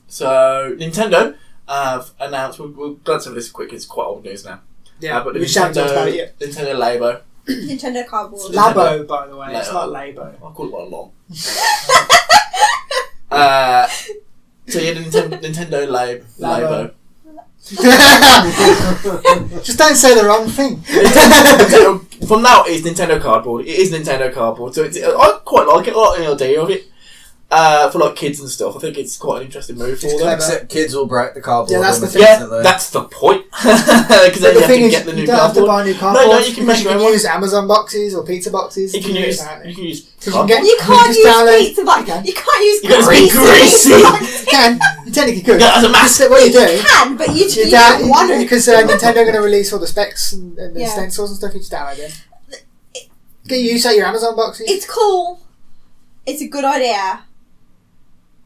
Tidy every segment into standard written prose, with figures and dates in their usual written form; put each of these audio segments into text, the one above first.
So Nintendo have announced. We'll glance over this quick. It's quite old news now. Yeah, but we haven't talked about it yet. Nintendo Labo. Nintendo cardboard. Labo, by the way. It's not Labo. I call it one long. So yeah, Nintendo Labo. Just don't say the wrong thing. From now, it's Nintendo Cardboard. It is Nintendo Cardboard, so I quite like it. I like the idea of it for like kids and stuff. I think it's quite an interesting move for them. Except kids will break the cardboard. Yeah, that's the thing. Yeah, that's the point. Because then you have to get the new you don't have to buy new cardboard. No, you can make your own. Use Amazon boxes or pizza boxes. You can use. You can't use pizza boxes. You can't use greasy. You can. You technically could. Yeah, as a massive. What you do? You can, but you don't want it. Because Nintendo are going to release all the specs and the stencils and stuff. You just download them. Get used to your Amazon boxes. It's cool. It's a good idea.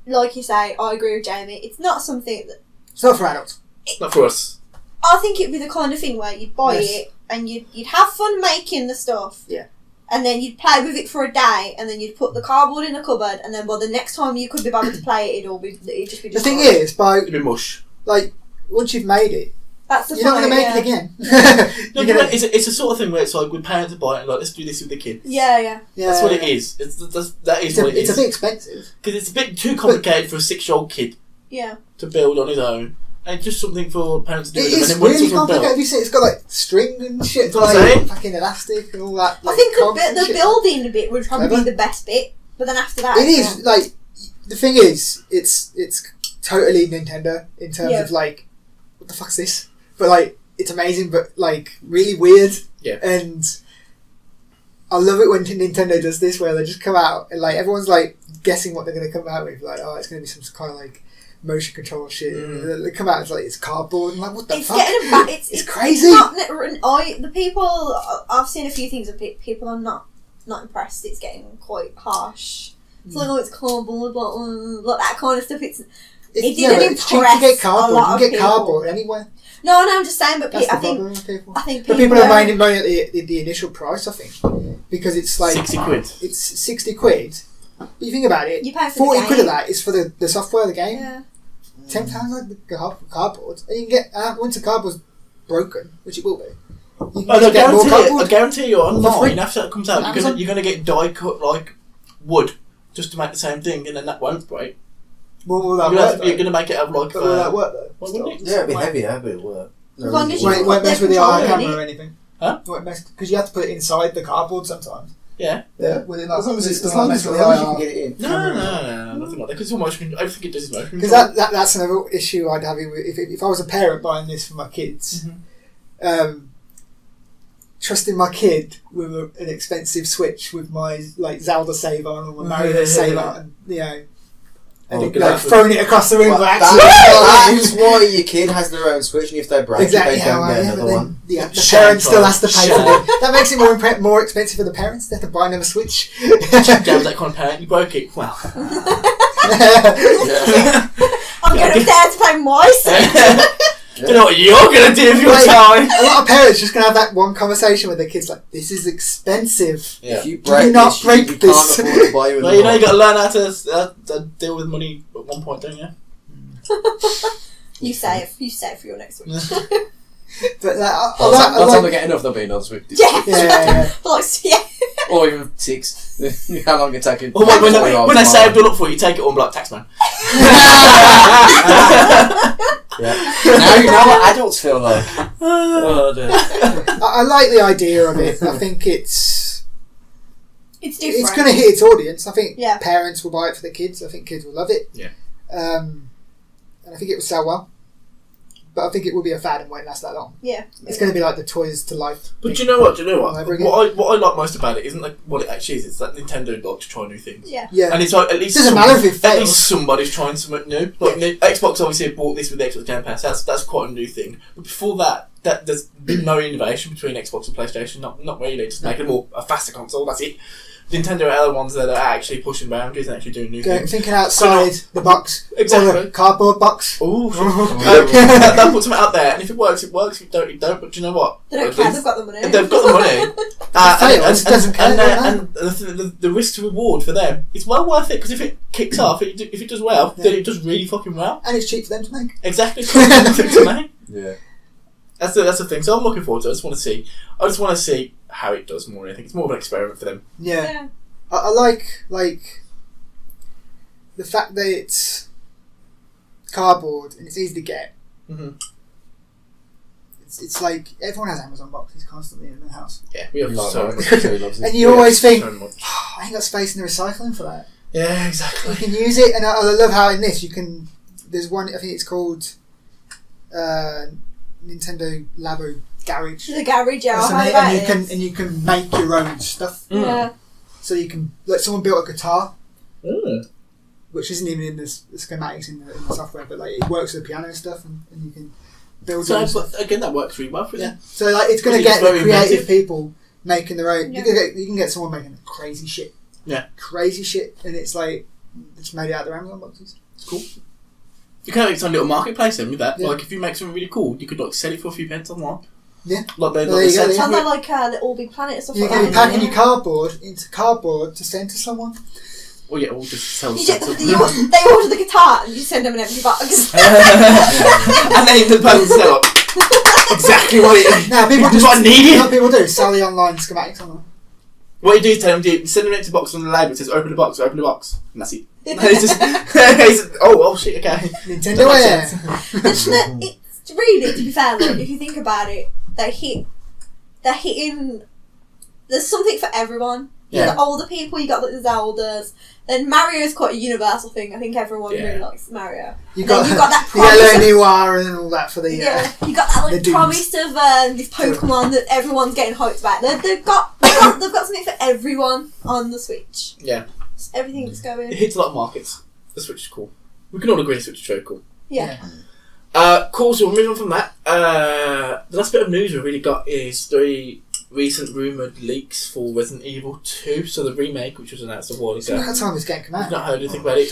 Like you say, I agree with Jamie. It's not something that... It's not for adults. Not for us. I think it'd be the kind of thing where you'd buy it and you'd have fun making the stuff. Yeah. And then you'd play with it for a day and then you'd put the cardboard in the cupboard and then the next time you could be bothered to play it, it'd just be... The thing is, it'd be mush. Like, once you've made it, that's the you're not going to make it again. It's a sort of thing where it's like with parents to buy it and like, let's do this with the kids. Yeah. That's what it is. It's a bit expensive. Because it's a bit too complicated for a 6-year-old kid. Yeah. To build on his own. And just something for parents to do with them. It's really complicated. Have you seen it's got like string and shit, like fucking elastic and all that. Like, I think the building bit would probably be the best bit, but then after that... It is, like, the thing is, it's totally Nintendo in terms of like, what the fuck's this? But like, it's amazing, but like, really weird. Yeah. And I love it when Nintendo does this, where they just come out and like, everyone's like guessing what they're going to come out with. Like, oh, it's going to be some kind of like motion control shit. They come out and it's like, it's cardboard. And like, what the fuck? It's crazy. The people, I've seen a few things of people are not impressed. It's getting quite harsh. It's like, oh, it's cardboard, like that kind of stuff. It didn't impress cheap to get cardboard. You can get cardboard anywhere. No, I'm just saying, but I think people are minding money at the initial price, I think, because it's like 60 quid. It's 60 quid. But you think about it, you pay for 40 quid of that is for the software of the game. Yeah. £10 like the cardboard, and you can get once the cardboard's broken, which it will be. You can get more cardboard. I guarantee you online after that comes out, you're going to get die cut like wood just to make the same thing, and then that won't break. Will that work? You're going to make it have like. Will that work though? Yeah, it'd be heavier, but it'll work. As long as you won't mess with the eye camera or anything. Huh? Won't mess because you have to put it inside the cardboard sometimes. Yeah. Yeah. As long as you can get it in. No, nothing like that. Because everything it does is motion. Because that's another issue I'd have if I was a parent buying this for my kids. Mm-hmm. Trusting my kid with an expensive Switch with my like Zelda save on or my Mario save on, and throwing it across the room by accident. That's why your kid has their own Switch, and if they break it, they don't get another one. Yeah, the parent still has to pay for it. That makes it more expensive for the parents. They have to buy another Switch. James, that kind of parent, you broke it. Well, I'm going upstairs to play my Switch. I don't know what you're going to do with your time. A lot of parents just going to have that one conversation with their kids like, this is expensive. Yeah. If you break this, you can't afford to buy you well, you know, you got to learn how to deal with money at one point, don't you? You save for your next Switch. But by the time they get enough, they'll be another Switch. Yeah. Or even 6. How long it take it? When they saved all up for you, take it on like taxman. Yeah. Now you know what adults feel like. Oh, dear. I like the idea of it. I think it's different. It's going to hit its audience. I think parents will buy it for their kids. I think kids will love it. Yeah. And I think it will sell well. But I think it will be a fad and won't last that long. Yeah. It's going to be like the Toys to Life. But do you know what? What I like most about it isn't like what it actually is. It's that Nintendo like to try new things. Yeah. And it's like at least doesn't matter if it fails. At least somebody's trying something new. Like Xbox obviously bought this with the Xbox Game Pass. That's quite a new thing. But before that there's been no innovation between Xbox and PlayStation. Not really. Just make it a faster console. That's it. Nintendo are the ones that are actually pushing boundaries and actually doing new things. Thinking outside the box. Exactly. Or the cardboard box. Ooh. They'll put something out there, and if it works, it works. If it don't, it don't. But do you know what? They don't care, they've got the money. They've got the money. And the risk to reward for them, it's well worth it, because if it kicks off, if it does well, then it does really fucking well. And it's cheap for them to make. Exactly. It's nothing to make. Yeah. That's the thing. So I'm looking forward to it. I just want to see how it does more. I think it's more of an experiment for them. Yeah. I like the fact that it's cardboard and it's easy to get. Mm-hmm. It's like everyone has Amazon boxes constantly in their house. Yeah, we have so much. And you always think, so much. oh, I ain't got space in the recycling for that. Yeah, exactly. You can use it, and I love how in this you can. There's one, I think it's called Nintendo Labo Garage. The garage, yeah. And you can make your own stuff. Mm. Yeah. So you can, like, someone built a guitar, Mm. which isn't even in the schematics in the software, but like it works with the piano and stuff, and you can build your own stuff. Again, that works really well for them. Yeah. So like it's going to Because get it's the very creative inventive. people making their own. Yeah. You can get someone making crazy shit. Yeah. Crazy shit, and it's like it's made out of their Amazon boxes. It's cool. You can make some little marketplace then with that. Yeah. Like if you make something really cool, you could like sell it for a few pence online. Yeah. Like they There you go, sell yeah. And they're like Little Big Planet and stuff You like can that. be packing your cardboard into cardboard to send to someone. Or yeah, or just sell They stuff. order the guitar and you send them an empty box. And then the person sell up exactly what it is. Now people What I needed. What people do sell the online schematics online. What you do is tell them, send them an empty box on the label. It says open the box, and that's it. And it's just, oh shit, okay. Nintendo That makes Air. It's really, to be fair, like, if you think about it, they're hitting. There's something for everyone. Yeah. The older people, you got like the Zeldas. Then Mario's quite a universal thing. I think everyone really likes Mario. You got that the Yellow promise. Noir and all that for the You got that the like dudes. promise of this Pokemon that everyone's getting hyped about. They've got something for everyone on the Switch. Yeah. Everything's going. It hits a lot of markets. The Switch is cool. We can all agree the Switch is very cool. Yeah. Cool, so we'll move on from that. The last bit of news we've really got is the recent rumoured leaks for Resident Evil 2, so the remake, which was announced a while ago. That time this game came I've out. not heard anything about it.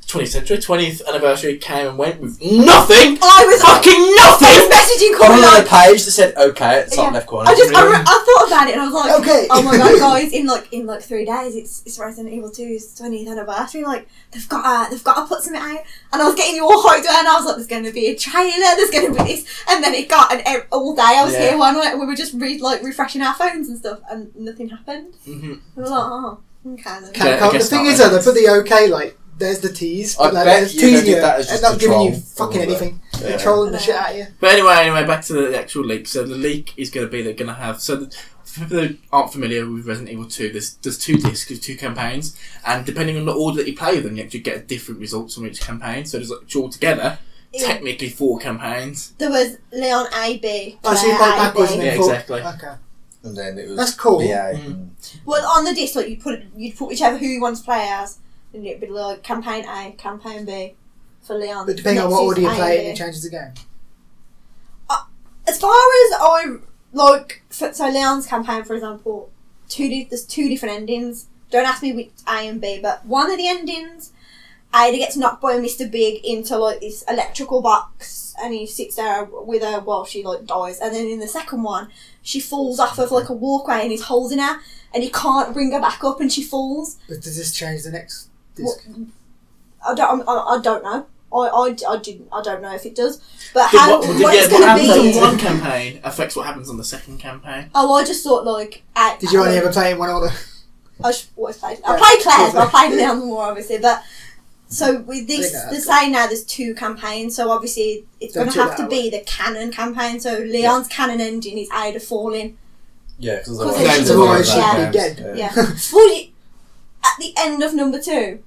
20th anniversary came and went with nothing! I was Nothing! messaging Comment Corey on like, the page that said okay at the top Yeah. left corner. I thought about it and I was like, Okay. oh my god, guys! In like 3 days, it's Resident Evil 2's 20th anniversary. Like they've got to put something out, and I was getting you all hyped out, and I was like, there's going to be a trailer, there's going to be this, and then it got all day. I was here one night, we were just refreshing our phones and stuff, and nothing happened. Mm-hmm. I was like, oh, okay. Then. Capcom. The thing is, though, they put the okay, like, there's the tease, I but like, bet there's you they teasing did you, that as and just not to giving you troll fucking all that. anything. Yeah. They're trolling the shit out of you. But anyway, back to the actual leak. So the leak is going to be, they're going to have, for people that aren't familiar with Resident Evil 2, there's 2 discs, there's 2 campaigns, and depending on the order that you play them, you actually get different results from each campaign. So there's like, altogether, technically 4 campaigns. There was Leon A.B. Oh, so you play backwards and Yeah, then forward. exactly. Okay. And then it was That's cool. BA. Well, on the disc, like, you'd put whichever who you want to play as, and it'd be like campaign A, campaign B for Leon. But depending on Next what is order you A play, and it B. changes the game. As far as I like, so Leon's campaign, for example, there's 2 different endings. Don't ask me which A and B, but one of the endings, Ada gets knocked by Mr. Big into like this electrical box, and he sits there with her while she like dies. And then in the second one, she falls off of like a walkway, and he's holding her, and he can't bring her back up, and she falls. But does this change the next disc? I don't know. I don't know if it does, but What it's going to happens be. on one campaign affects what happens on the second campaign. Oh, I just thought like. Did you only ever play in one order? I just always played. I Yeah. played Claire's, but I played Leon's more obviously. But so with this, I think they're that's saying now there's 2 campaigns, so obviously it's Don't going to do have that to be the canon campaign. So Leon's canon ending is Ada falling. Yeah, because Otherwise she'd be dead. Yeah. Well, at the end of number 2,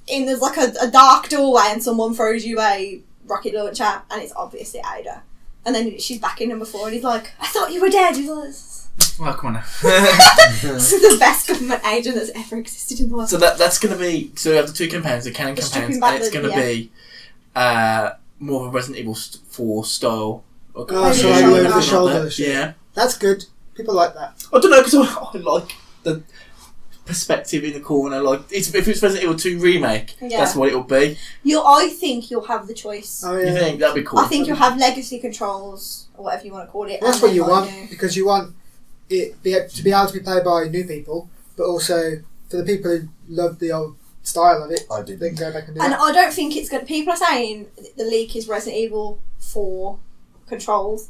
there's like a dark doorway, and someone throws you a rocket launcher, and it's obviously Ada. And then she's back in number 4, and he's like, "I thought you were dead." He's like, Well, come on now. "This is the best government agent that's ever existed in the world." So that's going to be, so we have the 2 campaigns, the canon It's campaigns, stripping back and it's the- going to be more of a Resident Evil 4 style. Oh, so over the shoulder shit. Yeah. That's good. People like that. I don't know, because I like the perspective in the corner. Like if it's Resident Evil 2 remake, that's what it'll be. I think you'll have the choice. Oh, yeah. You think that'd be cool? I think you'll have legacy controls or whatever you want to call it. Well, that's what you want, because you want it to be able to be played by new people, but also for the people who love the old style of it, they can go back and do And that. I don't think it's good. People are saying the leak is Resident Evil 4 controls.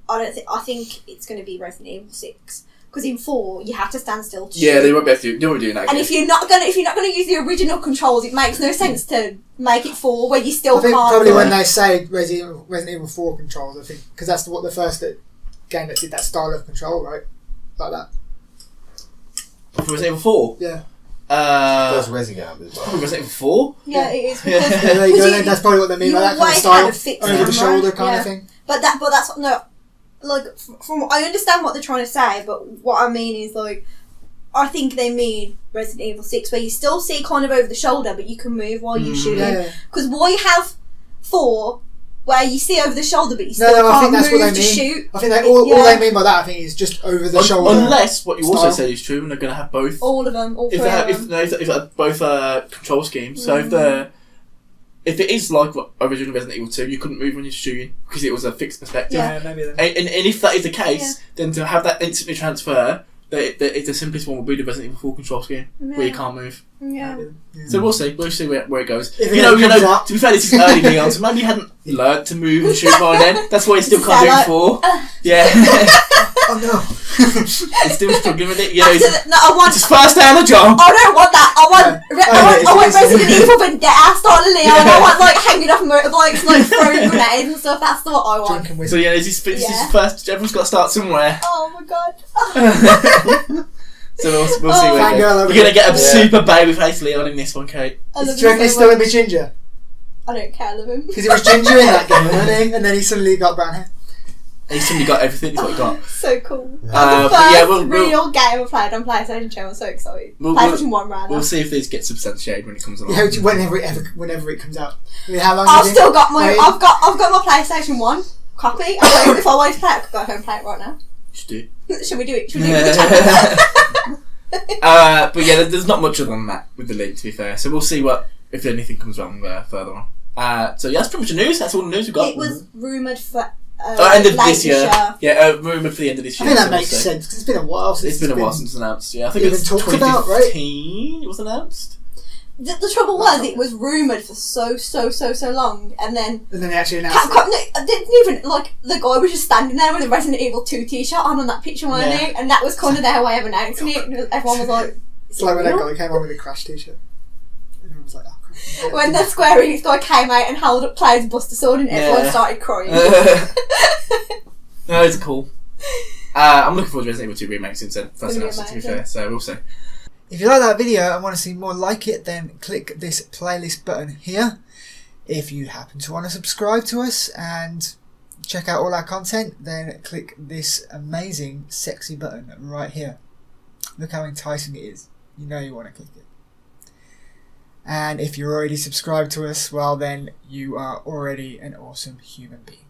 I think it's going to be Resident Evil 6. Because in 4 you have to stand still to shoot. They won't be able to do that. And if you're not gonna use the original controls, it makes no sense to make it 4 where you still I think can't. probably when they say Resident Evil 4 controls, I think because that's the first game that did that style of control, right? Like that. For Resident Evil 4? Yeah. There's Resident Evil as well. Resident Evil 4? Yeah, it is. Yeah, there you go. That's probably what they mean by that kind of style, over the shoulder kind of thing. But that's no. Like, from I understand what they're trying to say, but what I mean is, like, I think they mean Resident Evil 6, where you still see kind of over the shoulder, but you can move while you're shooting. Because why have 4 where you see over the shoulder, but you still can't move to shoot? I think all they mean by that, I think, is just over the shoulder. Unless what you also said is true, and they're going to have both. All of them, all three of them. If they have both control schemes, so if it is like original Resident Evil 2, you couldn't move when you're shooting because it was a fixed perspective. Yeah, maybe then. And if that is the case, then to have that instantly transfer, the simplest one will be the Resident Evil 4 control scheme where you can't move. Yeah. So we'll see where it goes. If to be fair, this is early Leon, so maybe you hadn't learned to move and shoot by then. That's why you still can't do 4. Yeah. Oh no. He's still struggling with it. It's his first day on the job. I don't want that. I want Resident Evil Vendetta style Leon. I want like hanging off motorbikes, like throwing grenades and stuff. That's what I want. So this is his first. Everyone's got to start somewhere. Oh my god. So we'll see where it goes. You're gonna get a super baby face Leon in this one, Kate. Do you reckon he's still gonna be ginger? I don't care, I love him. Because he was ginger in that game, wasn't he? And then he suddenly got brown hair. He suddenly got everything. Is what he got. So cool. The first real game I played on PlayStation 2. I'm so excited. PlayStation 1 rather. We'll see if these get substantiated when it comes along. Yeah, whenever it comes out. I mean, how long? I've got my PlayStation 1 copy. If I wanted to play it, I could go home and play it right now. Should do. Should we do it? Should we do it in the chat? But there's not much other than that with the leak, to be fair. So we'll see if anything comes wrong further on. So that's pretty much the news. That's all the news we've got. It was rumoured for end of this year. Yeah, rumoured for the end of this year. I think that makes sense because it's been a while since it's announced. Yeah, I think it was talked about, right? 2015. It was announced. The trouble was, it was rumoured for so long, and then they actually announced it. I didn't even, like, the guy was just standing there with a Resident Evil 2 t-shirt on that picture, wasn't he? And that was kind of their way of announcing it. Everyone was like... It's like when that guy came on with a Crash t-shirt. Everyone was like, oh, crap. When the Square Enix guy came out and held up Cloud's Buster Sword and everyone started crying. No, it's cool. I'm looking forward to Resident Evil 2 remake since then. First announcement, to be fair, so we'll see. If you like that video and want to see more like it, then click this playlist button here. If you happen to want to subscribe to us and check out all our content, then click this amazing, sexy button right here. Look how enticing it is. You know you want to click it. And if you're already subscribed to us, well then you are already an awesome human being.